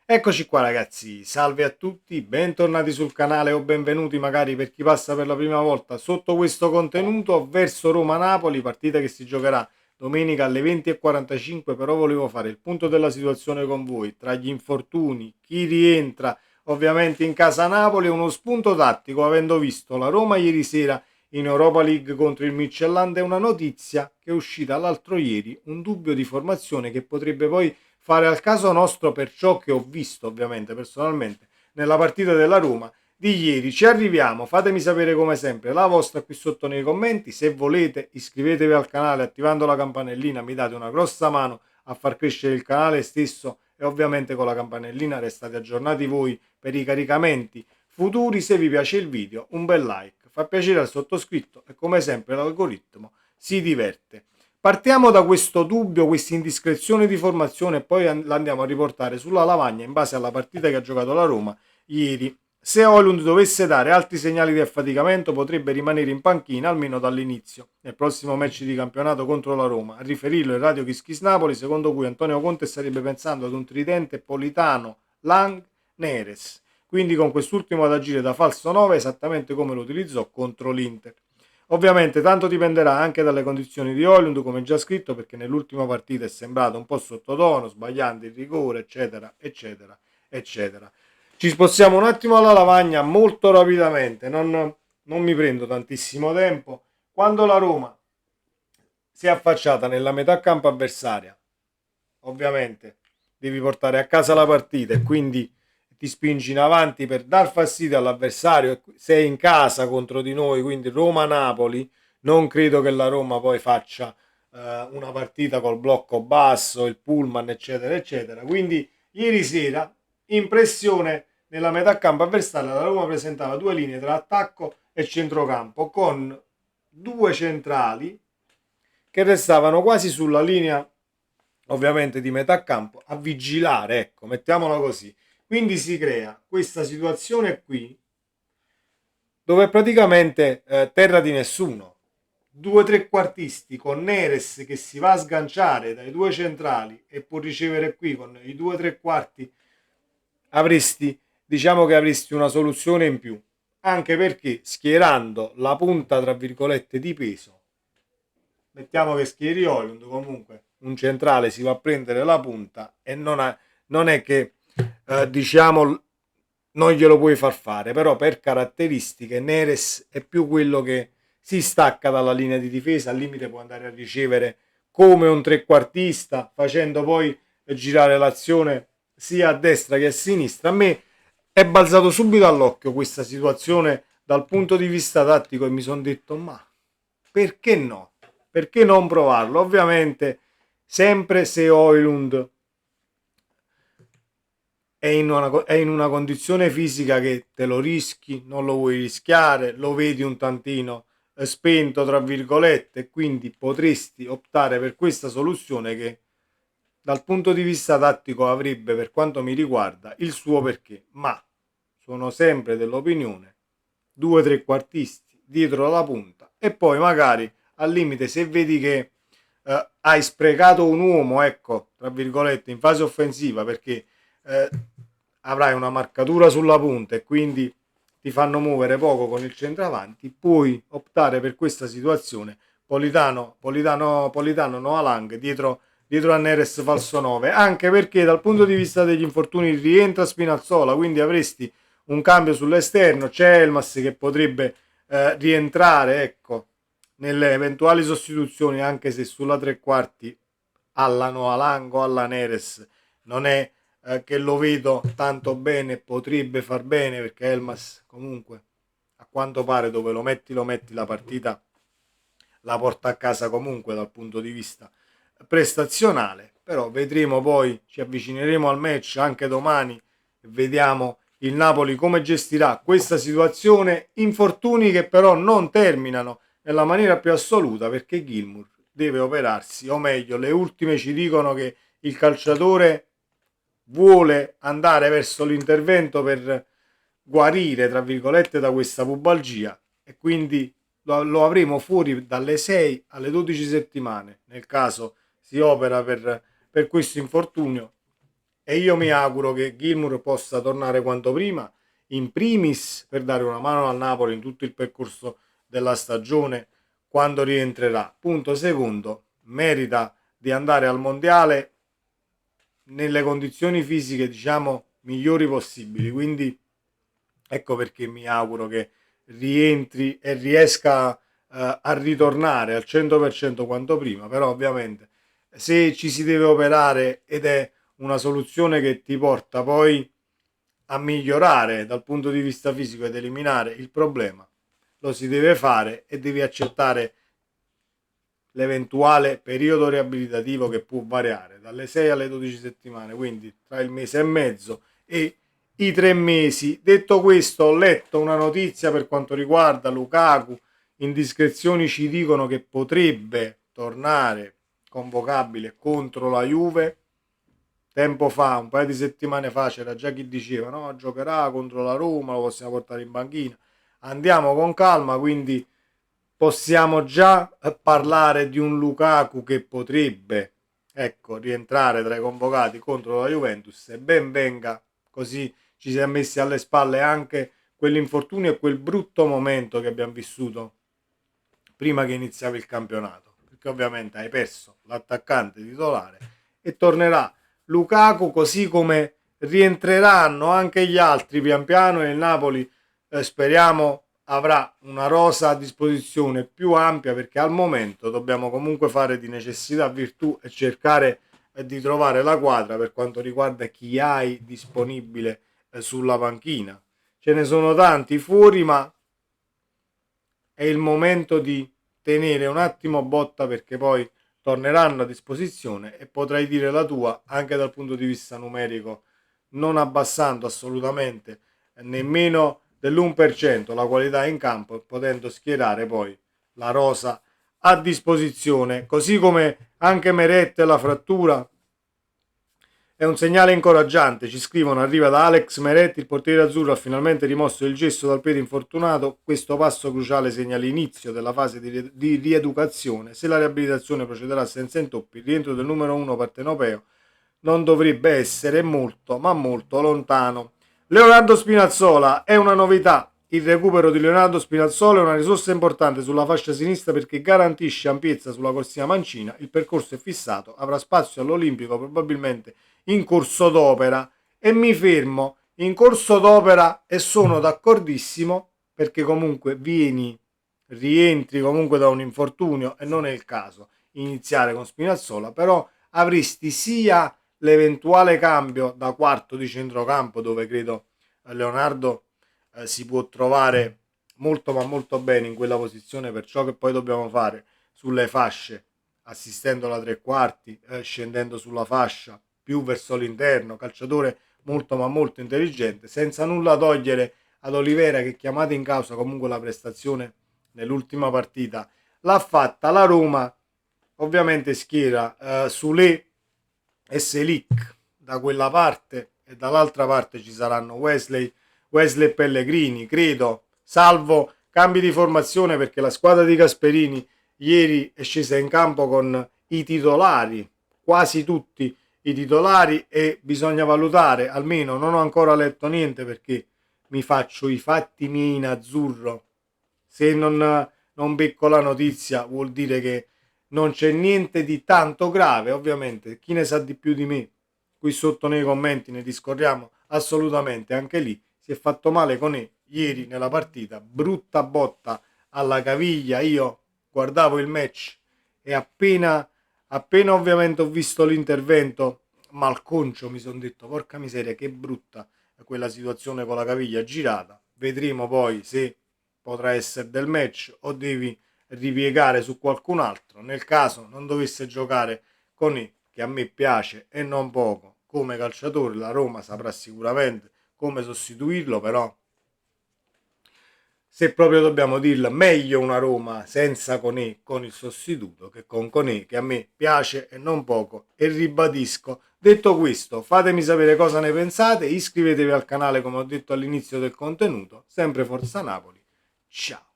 Eccoci qua ragazzi, salve a tutti, bentornati sul canale o benvenuti magari per chi passa per la prima volta sotto questo contenuto verso Roma-Napoli, partita che si giocherà domenica alle 20:45, però volevo fare il punto della situazione con voi, tra gli infortuni, chi rientra ovviamente in casa Napoli e uno spunto tattico avendo visto la Roma ieri sera in Europa League contro il Midtjylland e una notizia che è uscita l'altro ieri, un dubbio di formazione che potrebbe poi fare al caso nostro per ciò che ho visto ovviamente personalmente nella partita della Roma di ieri. Ci arriviamo, fatemi sapere come sempre la vostra qui sotto nei commenti, se volete iscrivetevi al canale attivando la campanellina, mi date una grossa mano a far crescere il canale stesso e ovviamente con la campanellina restate aggiornati voi per i caricamenti futuri. Se vi piace il video un bel like, fa piacere al sottoscritto e come sempre l'algoritmo si diverte. Partiamo da questo dubbio, questa indiscrezione di formazione e poi la andiamo a riportare sulla lavagna in base alla partita che ha giocato la Roma ieri. Se Højlund dovesse dare altri segnali di affaticamento potrebbe rimanere in panchina almeno dall'inizio nel prossimo match di campionato contro la Roma. A riferirlo il Radio Kiss Napoli, secondo cui Antonio Conte starebbe pensando ad un tridente Politano, Lang, Neres, quindi con quest'ultimo ad agire da falso 9 esattamente come lo utilizzò contro l'Inter. Ovviamente tanto dipenderà anche dalle condizioni di Højlund, come già scritto, perché nell'ultima partita è sembrato un po' sottotono, sbagliando il rigore, eccetera, eccetera, eccetera. Ci spostiamo un attimo alla lavagna molto rapidamente, non mi prendo tantissimo tempo. Quando la Roma si è affacciata nella metà campo avversaria, ovviamente devi portare a casa la partita e quindi ti spingi in avanti per dar fastidio all'avversario. Sei in casa contro di noi, quindi Roma-Napoli. Non credo che la Roma poi faccia una partita col blocco basso, il pullman, eccetera, eccetera. Quindi ieri sera, impressione nella metà campo avversaria, la Roma presentava due linee tra attacco e centrocampo con due centrali che restavano quasi sulla linea ovviamente di metà campo a vigilare, ecco, mettiamola così. Quindi si crea questa situazione qui dove praticamente terra di nessuno. Due trequartisti con Neres che si va a sganciare dai due centrali e può ricevere qui con i due tre quarti, avresti, diciamo che avresti una soluzione in più, anche perché schierando la punta tra virgolette di peso, mettiamo che schieri Højlund, comunque un centrale si va a prendere la punta e non è che diciamo non glielo puoi far fare, però per caratteristiche Neres è più quello che si stacca dalla linea di difesa, al limite può andare a ricevere come un trequartista, facendo poi girare l'azione sia a destra che a sinistra. A me è balzato subito all'occhio questa situazione dal punto di vista tattico e mi sono detto ma perché no? Perché non provarlo? Ovviamente sempre se Højlund è in una condizione fisica che te lo rischi, non lo vuoi rischiare, lo vedi un tantino spento tra virgolette e quindi potresti optare per questa soluzione che dal punto di vista tattico avrebbe per quanto mi riguarda il suo perché, ma sono sempre dell'opinione due trequartisti dietro la punta e poi magari al limite se vedi che hai sprecato un uomo, ecco, tra virgolette, in fase offensiva perché eh, avrai una marcatura sulla punta e quindi ti fanno muovere poco con il centravanti, puoi optare per questa situazione. Politano Noalang dietro a Neres falso 9, anche perché dal punto di vista degli infortuni rientra Spinazzola, quindi avresti un cambio sull'esterno, c'è Elmas che potrebbe rientrare, ecco, nelle eventuali sostituzioni, anche se sulla tre quarti alla Noalango, alla Neres non è che lo vedo tanto bene, potrebbe far bene perché Elmas comunque a quanto pare dove lo metti la partita la porta a casa comunque dal punto di vista prestazionale, però vedremo poi, ci avvicineremo al match anche domani e vediamo il Napoli come gestirà questa situazione, infortuni che però non terminano nella maniera più assoluta perché Gilmour deve operarsi, o meglio le ultime ci dicono che il calciatore vuole andare verso l'intervento per guarire tra virgolette da questa pubalgia e quindi lo avremo fuori dalle 6 alle 12 settimane nel caso si opera per questo infortunio e io mi auguro che Gilmour possa tornare quanto prima, in primis per dare una mano al Napoli in tutto il percorso della stagione quando rientrerà. Punto secondo, merita di andare al mondiale nelle condizioni fisiche diciamo migliori possibili, quindi ecco perché mi auguro che rientri e riesca a ritornare al 100% quanto prima, però ovviamente se ci si deve operare ed è una soluzione che ti porta poi a migliorare dal punto di vista fisico ed eliminare il problema, lo si deve fare e devi accettare l'eventuale periodo riabilitativo che può variare dalle 6 alle 12 settimane, quindi tra il mese e mezzo e i 3 mesi. Detto questo, ho letto una notizia per quanto riguarda Lukaku, indiscrezioni ci dicono che potrebbe tornare convocabile contro la Juve. Tempo fa, un paio di settimane fa, c'era già chi diceva no, giocherà contro la Roma, lo possiamo portare in banchina. Andiamo con calma, quindi possiamo già parlare di un Lukaku che potrebbe, ecco, rientrare tra i convocati contro la Juventus, e ben venga, così ci si è messi alle spalle anche quell'infortunio e quel brutto momento che abbiamo vissuto prima che iniziava il campionato, perché ovviamente hai perso l'attaccante titolare e tornerà Lukaku, così come rientreranno anche gli altri pian piano, e il Napoli speriamo avrà una rosa a disposizione più ampia, perché al momento dobbiamo comunque fare di necessità virtù e cercare di trovare la quadra per quanto riguarda chi hai disponibile sulla panchina. Ce ne sono tanti fuori, ma è il momento di tenere un attimo botta, perché poi torneranno a disposizione e potrai dire la tua anche dal punto di vista numerico, non abbassando assolutamente nemmeno dell'1% la qualità in campo, potendo schierare poi la rosa a disposizione, così come anche Meret la frattura è un segnale incoraggiante, ci scrivono, arriva da Alex Meretti, il portiere azzurro ha finalmente rimosso il gesso dal piede infortunato, questo passo cruciale segna l'inizio della fase di rieducazione, se la riabilitazione procederà senza intoppi, il rientro del numero 1 partenopeo non dovrebbe essere molto, ma molto lontano. Leonardo Spinazzola è una novità. Il recupero di Leonardo Spinazzola è una risorsa importante sulla fascia sinistra perché garantisce ampiezza sulla corsia mancina. Il percorso è fissato, avrà spazio all'Olimpico probabilmente in corso d'opera, e mi fermo in corso d'opera e sono d'accordissimo, perché comunque rientri comunque da un infortunio e non è il caso iniziare con Spinazzola, però avresti sia l'eventuale cambio da quarto di centrocampo, dove credo Leonardo si può trovare molto ma molto bene in quella posizione per ciò che poi dobbiamo fare sulle fasce, assistendo la tre quarti, scendendo sulla fascia più verso l'interno, calciatore molto ma molto intelligente, senza nulla togliere ad Olivera, che chiamate in causa comunque la prestazione nell'ultima partita l'ha fatta. La Roma ovviamente schiera Sule e Selic da quella parte, e dall'altra parte ci saranno Wesley e Pellegrini, credo, salvo cambi di formazione, perché la squadra di Gasperini ieri è scesa in campo con i titolari, quasi tutti i titolari, e bisogna valutare, almeno non ho ancora letto niente perché mi faccio i fatti miei in azzurro, se non becco la notizia vuol dire che non c'è niente di tanto grave. Ovviamente chi ne sa di più di me qui sotto nei commenti ne discorriamo assolutamente. Anche lì si è fatto male con ieri nella partita, brutta botta alla caviglia. Io guardavo il match e appena ovviamente ho visto l'intervento malconcio mi sono detto porca miseria, che brutta quella situazione con la caviglia girata. Vedremo poi se potrà essere del match o devi ripiegare su qualcun altro. Nel caso non dovesse giocare con che a me piace e non poco come calciatore, la Roma saprà sicuramente come sostituirlo, però se proprio dobbiamo dirla, meglio una Roma senza Conè con il sostituto che con Conè, che a me piace e non poco, e ribadisco. Detto questo, fatemi sapere cosa ne pensate, iscrivetevi al canale come ho detto all'inizio del contenuto, sempre Forza Napoli, ciao!